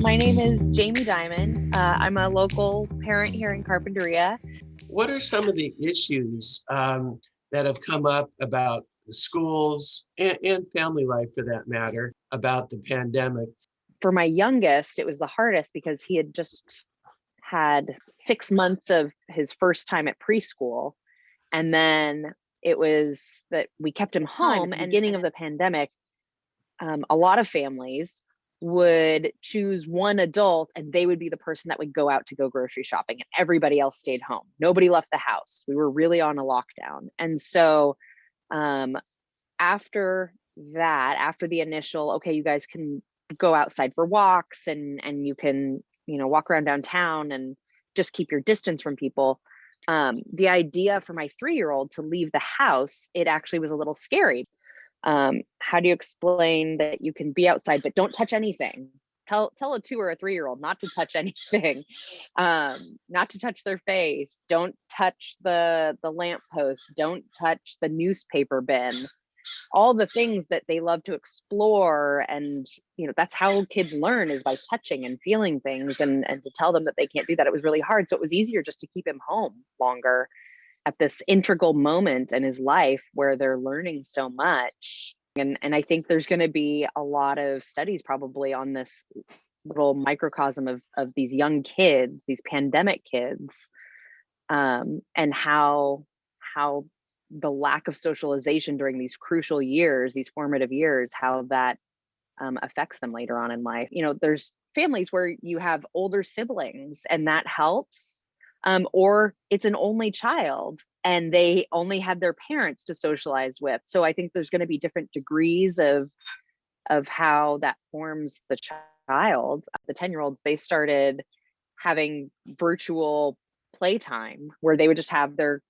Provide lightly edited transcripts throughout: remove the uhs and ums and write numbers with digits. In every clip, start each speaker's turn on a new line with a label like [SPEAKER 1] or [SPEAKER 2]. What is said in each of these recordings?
[SPEAKER 1] My name is Jaime Diamond. I'm a local parent here in Carpinteria.
[SPEAKER 2] What are some of the issues that have come up about the schools and family life for that matter about the pandemic?
[SPEAKER 1] For my youngest, it was the hardest because he had just had 6 months of his first time at preschool. And then it was that we kept him home. At the beginning of the pandemic, a lot of families would choose one adult and they would be the person that would go out to go grocery shopping, and everybody else stayed home. Nobody left the house. We were really on a lockdown. And so after that, after the initial, okay, you guys can go outside for walks and you can, walk around downtown and just keep your distance from people. The idea for my 3-year-old to leave the house, it actually was a little scary. How do you explain that you can be outside but don't touch anything? Tell a 2 or a 3-year-old not to touch anything, not to touch their face, don't touch the lamppost, don't touch the newspaper bin, all the things that they love to explore. And that's how kids learn, is by touching and feeling things, and to tell them that they can't do that, it was really hard. So it was easier just to keep him home longer at this integral moment in his life where they're learning so much. And I think there's going to be a lot of studies probably on this little microcosm of these young kids, these pandemic kids, and how the lack of socialization during these crucial years, these formative years, how that affects them later on in life. There's families where you have older siblings and that helps. Or it's an only child and they only had their parents to socialize with. So I think there's going to be different degrees of how that forms the child. The 10-year-olds, they started having virtual playtime where they would just have their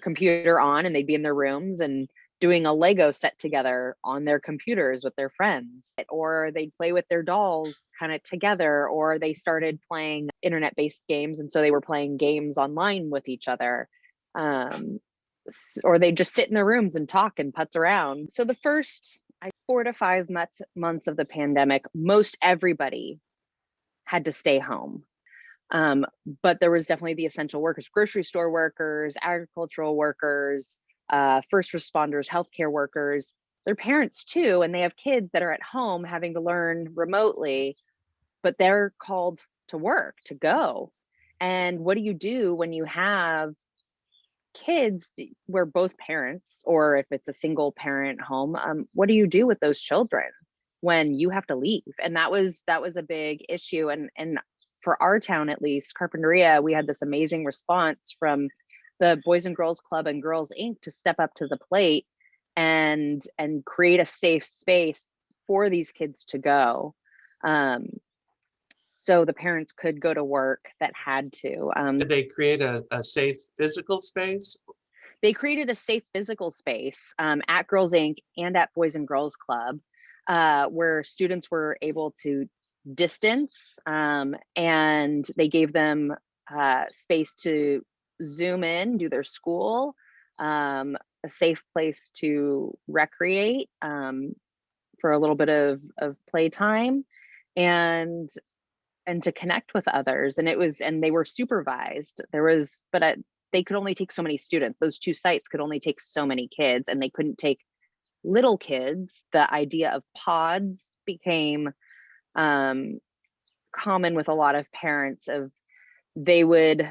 [SPEAKER 1] computer on and they'd be in their rooms and doing a Lego set together on their computers with their friends, or they'd play with their dolls kind of together, or they started playing internet-based games. And so they were playing games online with each other, or they'd just sit in their rooms and talk and putz around. So the first 4 to 5 months of the pandemic, most everybody had to stay home. But there was definitely the essential workers, grocery store workers, agricultural workers, first responders, healthcare workers, their parents too, and they have kids that are at home having to learn remotely, but they're called to work, to go. And what do you do when you have kids where both parents, or if it's a single parent home, what do you do with those children when you have to leave? And that was a big issue. And for our town, at least, Carpinteria, we had this amazing response from the Boys and Girls Club and Girls Inc. to step up to the plate and create a safe space for these kids to go. So the parents could go to work that had to.
[SPEAKER 2] Did they create a safe physical space?
[SPEAKER 1] They created a safe physical space at Girls Inc. and at Boys and Girls Club, where students were able to distance, and they gave them space to Zoom in, do their school, a safe place to recreate for a little bit of playtime, and to connect with others. And they were supervised. They could only take so many students. Those 2 sites could only take so many kids, and they couldn't take little kids. The idea of pods became common with a lot of parents. They would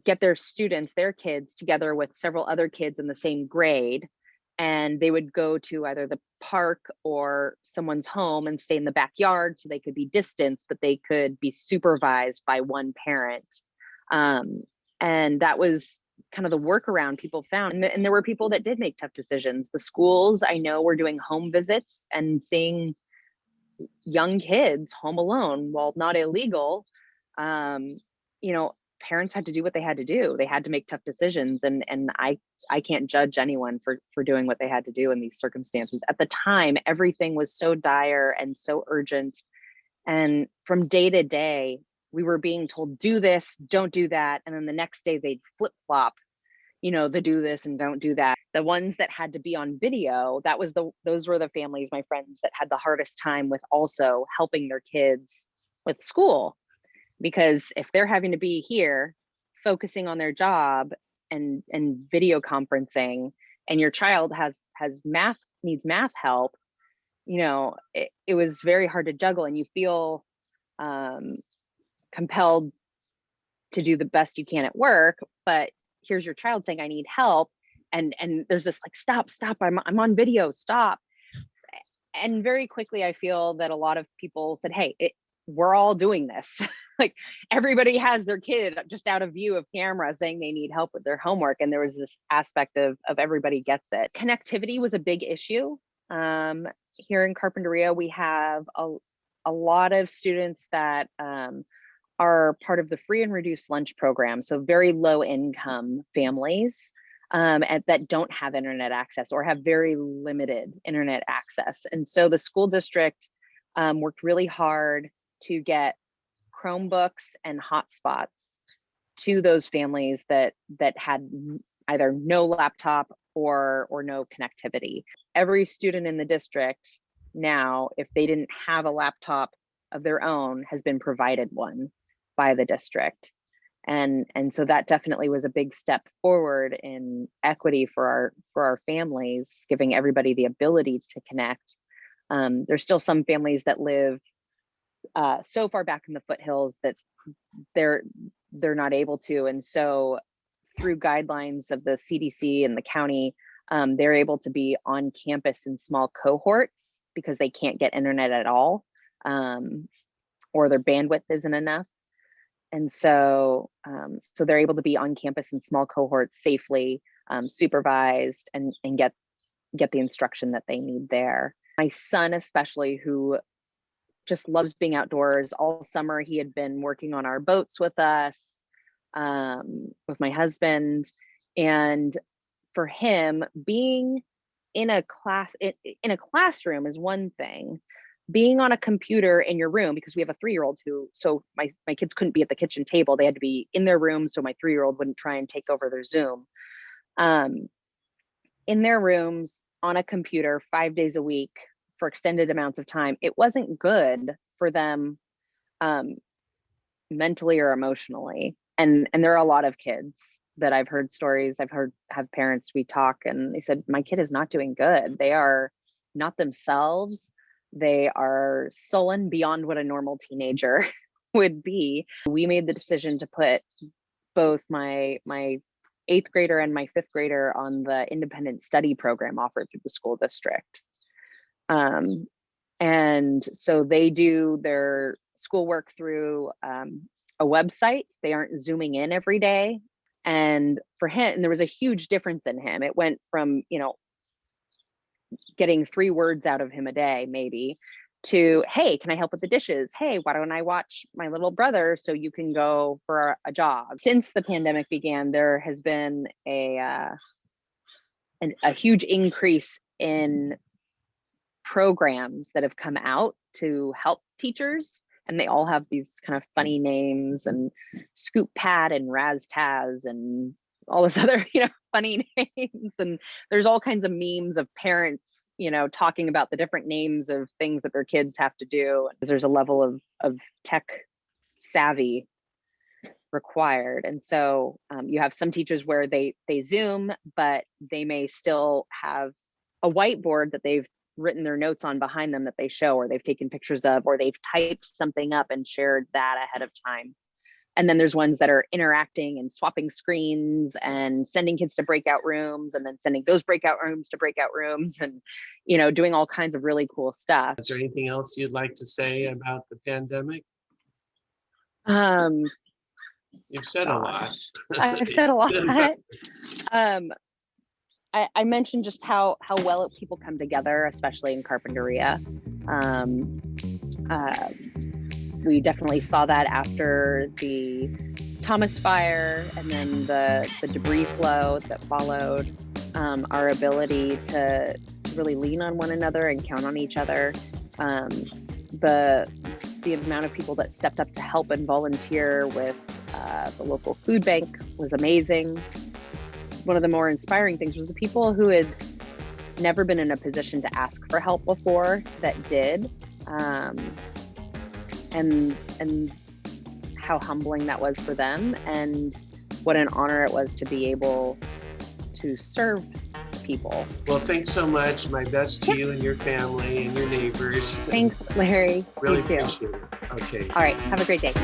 [SPEAKER 1] get their students, their kids, together with several other kids in the same grade, and they would go to either the park or someone's home and stay in the backyard so they could be distanced, but they could be supervised by one parent. And that was kind of the workaround people found. And there were people that did make tough decisions. The schools, I know, were doing home visits and seeing young kids home alone. While not illegal, parents had to do what they had to do. They had to make tough decisions. And I can't judge anyone for doing what they had to do in these circumstances. At the time, everything was so dire and so urgent. And from day to day, we were being told, do this, don't do that. And then the next day they'd flip flop, the do this and don't do that. The ones that had to be on video, those were the families, my friends, that had the hardest time with also helping their kids with school. Because if they're having to be here focusing on their job and video conferencing, and your child needs math help, it was very hard to juggle, and you feel compelled to do the best you can at work, but here's your child saying, I need help. And there's this like, stop, I'm on video, stop. And very quickly, I feel that a lot of people said, hey, we're all doing this. Like, everybody has their kid just out of view of camera saying they need help with their homework. And there was this aspect of everybody gets it. Connectivity was a big issue. Here in Carpinteria, we have a lot of students that are part of the free and reduced lunch program. So very low income families that don't have internet access or have very limited internet access. And so the school district worked really hard to get Chromebooks and hotspots to those families that had either no laptop or no connectivity. Every student in the district now, if they didn't have a laptop of their own, has been provided one by the district. And so that definitely was a big step forward in equity for our families, giving everybody the ability to connect. There's still some families that live so far back in the foothills that they're not able to. And so through guidelines of the CDC and the county, they're able to be on campus in small cohorts because they can't get internet at all, or their bandwidth isn't enough. And so they're able to be on campus in small cohorts safely, supervised, and get the instruction that they need there. My son especially, who just loves being outdoors, all summer he had been working on our boats with us, with my husband. And for him, being in a classroom is one thing. Being on a computer in your room, because we have a 3-year-old so my kids couldn't be at the kitchen table. They had to be in their room so my 3-year-old wouldn't try and take over their Zoom. In their rooms on a computer 5 days a week for extended amounts of time, it wasn't good for them mentally or emotionally. And there are a lot of kids that I've heard stories. Have parents, we talk, and they said, my kid is not doing good. They are not themselves. They are sullen beyond what a normal teenager would be. We made the decision to put both my 8th grader and my 5th grader on the independent study program offered through the school district. And so they do their schoolwork through a website. They aren't Zooming in every day. And for him, there was a huge difference in him. It went from, getting 3 words out of him a day, maybe, to, hey, can I help with the dishes? Hey, why don't I watch my little brother so you can go for a jog? Since the pandemic began, there has been a huge increase in programs that have come out to help teachers. And they all have these kind of funny names, and Scoop Pad and Raz Taz and all this other, funny names. And there's all kinds of memes of parents, talking about the different names of things that their kids have to do. There's a level of tech savvy required. And so you have some teachers where they Zoom, but they may still have a whiteboard that they've written their notes on behind them that they show, or they've taken pictures of, or they've typed something up and shared that ahead of time. And then there's ones that are interacting and swapping screens and sending kids to breakout rooms, and then sending those breakout rooms to breakout rooms, and, doing all kinds of really cool stuff.
[SPEAKER 2] Is there anything else you'd like to say about the pandemic? You've said a lot.
[SPEAKER 1] I've said a lot. I mentioned just how well people come together, especially in Carpinteria. We definitely saw that after the Thomas fire, and then the debris flow that followed. Our ability to really lean on one another and count on each other. The amount of people that stepped up to help and volunteer with the local food bank was amazing. one of the more inspiring things was the people who had never been in a position to ask for help before that did, and how humbling that was for them, and what an honor it was to be able to serve people.
[SPEAKER 2] Well, thanks so much. My best to you and your family and your neighbors.
[SPEAKER 1] Thanks, Larry.
[SPEAKER 2] Really
[SPEAKER 1] You too.
[SPEAKER 2] appreciate it. Okay.
[SPEAKER 1] All right. Have a great day.